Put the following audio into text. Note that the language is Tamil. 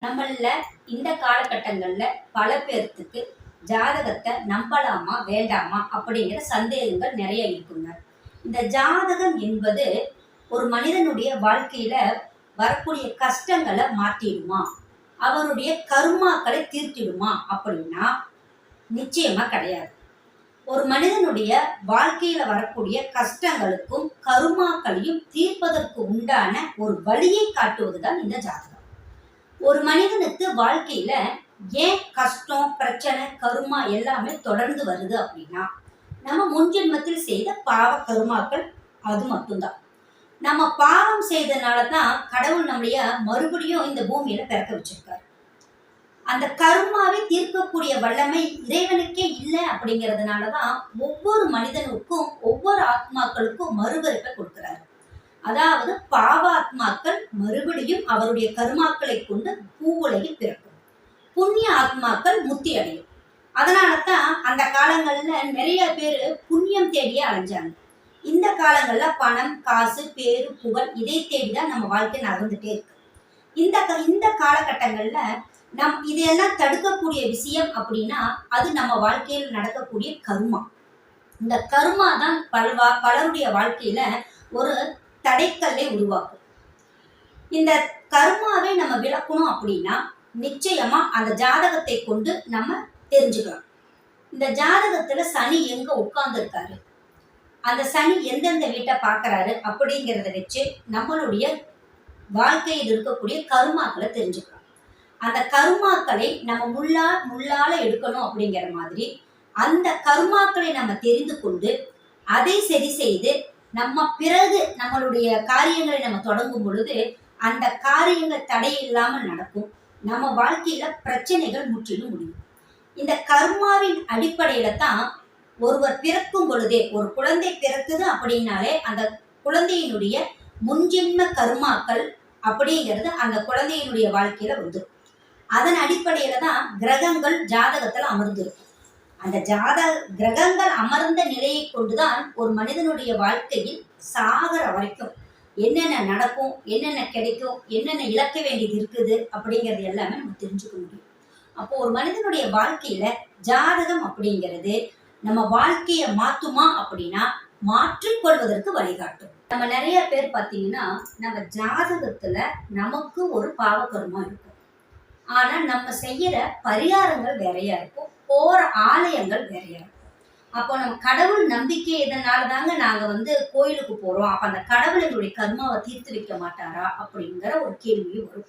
நம்மள இந்த காலகட்டங்கள்ல பல பேர்த்துக்கு ஜாதகத்தை நம்பலாமா வேண்டாமா அப்படிங்கிற சந்தேகங்கள் நிறைய இருக்குங்க. இந்த ஜாதகம் என்பது ஒரு மனிதனுடைய வாழ்க்கையில வரக்கூடிய கஷ்டங்களை மாற்றிடுமா, அவருடைய கர்மாக்களை தீர்த்திடுமா அப்படின்னா நிச்சயமா கிடையாது. ஒரு மனிதனுடைய வாழ்க்கையில வரக்கூடிய கஷ்டங்களுக்கும் கருமாக்களையும் தீர்ப்பதற்கு உண்டான ஒரு வழியை காட்டுவதுதான் இந்த ஜாதகம். ஒரு மனிதனுக்கு வாழ்க்கையில ஏன் கஷ்டம், பிரச்சனை, கருமா எல்லாமே தொடர்ந்து வருது அப்படின்னா நம்ம முன்ஜென்மத்தில் செய்த பாவ கருமாக்கள் அது மட்டும்தான். நம்ம பாவம் செய்தனாலதான் கடவுள் நம்மளைய மறுபடியும் இந்த பூமியில பிறக்க வச்சிருக்காரு. அந்த கருமாவை தீர்க்கக்கூடிய வல்லமை இறைவனுக்கே இல்லை அப்படிங்கிறதுனாலதான் ஒவ்வொரு மனிதனுக்கும் ஒவ்வொரு ஆத்மாக்களுக்கும் மறுபிறப்பை கொடுக்கிறாரு. அதாவது பாவாத்மாக்கள் மறுபடியும் அவருடைய கருமாக்களை கொண்டு பூவுலகில் பிறக்கும், புண்ணிய ஆத்மாக்கள் முத்தி அடையும். அதனாலதான் அந்த காலங்கள்ல நிறைய பேர் புண்ணியம் தேடியே அலைஞ்சாங்க. இந்த காலங்கள்ல பணம், காசு, பேரு, புகழ் இதை தேடிதான் நம்ம வாழ்க்கை நகர்ந்துட்டே இருக்கு. இந்த காலகட்டங்கள்ல இதையெல்லாம் தடுக்கக்கூடிய விஷயம் அப்படின்னா அது நம்ம வாழ்க்கையில் நடக்கக்கூடிய கர்மா. இந்த கர்மா தான் பலருடைய வாழ்க்கையில ஒரு தடைக்கல்லை உருவாக்கும். இந்த கர்மாவை நம்ம விளக்கணும் அப்படின்னா நிச்சயமா அந்த ஜாதகத்தை கொண்டு நம்ம தெரிஞ்சுக்கலாம். இந்த ஜாதகத்துல சனி எங்க உட்கார்ந்து இருக்காரு, அந்த சனி எந்தெந்த வீட்டை பார்க்கறாரு அப்படிங்கிறத வச்சு நம்மளுடைய வாழ்க்கையில் இருக்கக்கூடிய கர்மாக்களை தெரிஞ்சுக்கலாம். அந்த கர்மாக்களை நம்ம முள்ளால எடுக்கணும் அப்படிங்கிற மாதிரி அந்த கர்மாக்களை நம்ம தெரிந்து கொண்டு அதை சரி செய்து நம்ம பிறகு நம்மளுடைய காரியங்களை நம்ம தொடங்கும் பொழுது அந்த காரியங்கள் தடையில்லாமல் நடக்கும். நம்ம வாழ்க்கையில பிரச்சனைகள் முற்றிலும் முடியும். இந்த கர்மாவின் அடிப்படையில தான் ஒருவர் பிறக்கும் பொழுதே, ஒரு குழந்தை பிறக்குது அப்படின்னாலே அந்த குழந்தையினுடைய முன்ஜென்ம கர்மாக்கள் அப்படிங்கிறது அந்த குழந்தையினுடைய வாழ்க்கையில வந்துடும். அதன் அடிப்படையில தான் கிரகங்கள் ஜாதகத்துல அமர்ந்திருக்கும். அந்த கிரகங்கள் அமர்ந்த நிலையை கொண்டுதான் ஒரு மனிதனுடைய வாழ்க்கையில் சாகர வரைக்கும் என்னென்ன நடக்கும், என்னென்ன கிடைக்கும், என்னென்ன இழக்க வேண்டியது இருக்குது அப்படிங்கிறது எல்லாமே நம்ம தெரிஞ்சுக்க முடியும். அப்போ ஒரு மனிதனுடைய வாழ்க்கையில ஜாதகம் அப்படிங்கிறது நம்ம வாழ்க்கையை மாத்துமா அப்படின்னா மாற்றிக்கொள்வதற்கு வழிகாட்டும். நம்ம நிறைய பேர் பார்த்தீங்கன்னா நம்ம ஜாதகத்துல நமக்கு ஒரு பாவகர்மா இருக்கும், ஆனா நம்ம செய்யற பரிகாரங்கள் வேறையா இருக்கும், போற ஆலயங்கள் வேறையா இருக்கும். அப்போ நம்ம கடவுள் நம்பிக்கை இதனால தாங்க நாங்க கோயிலுக்கு போறோம், அப்ப அந்த கடவுள் எங்களுடைய கர்மாவை தீர்த்து வைக்க மாட்டாரா அப்படிங்கிற ஒரு கேள்வியும் வரும்.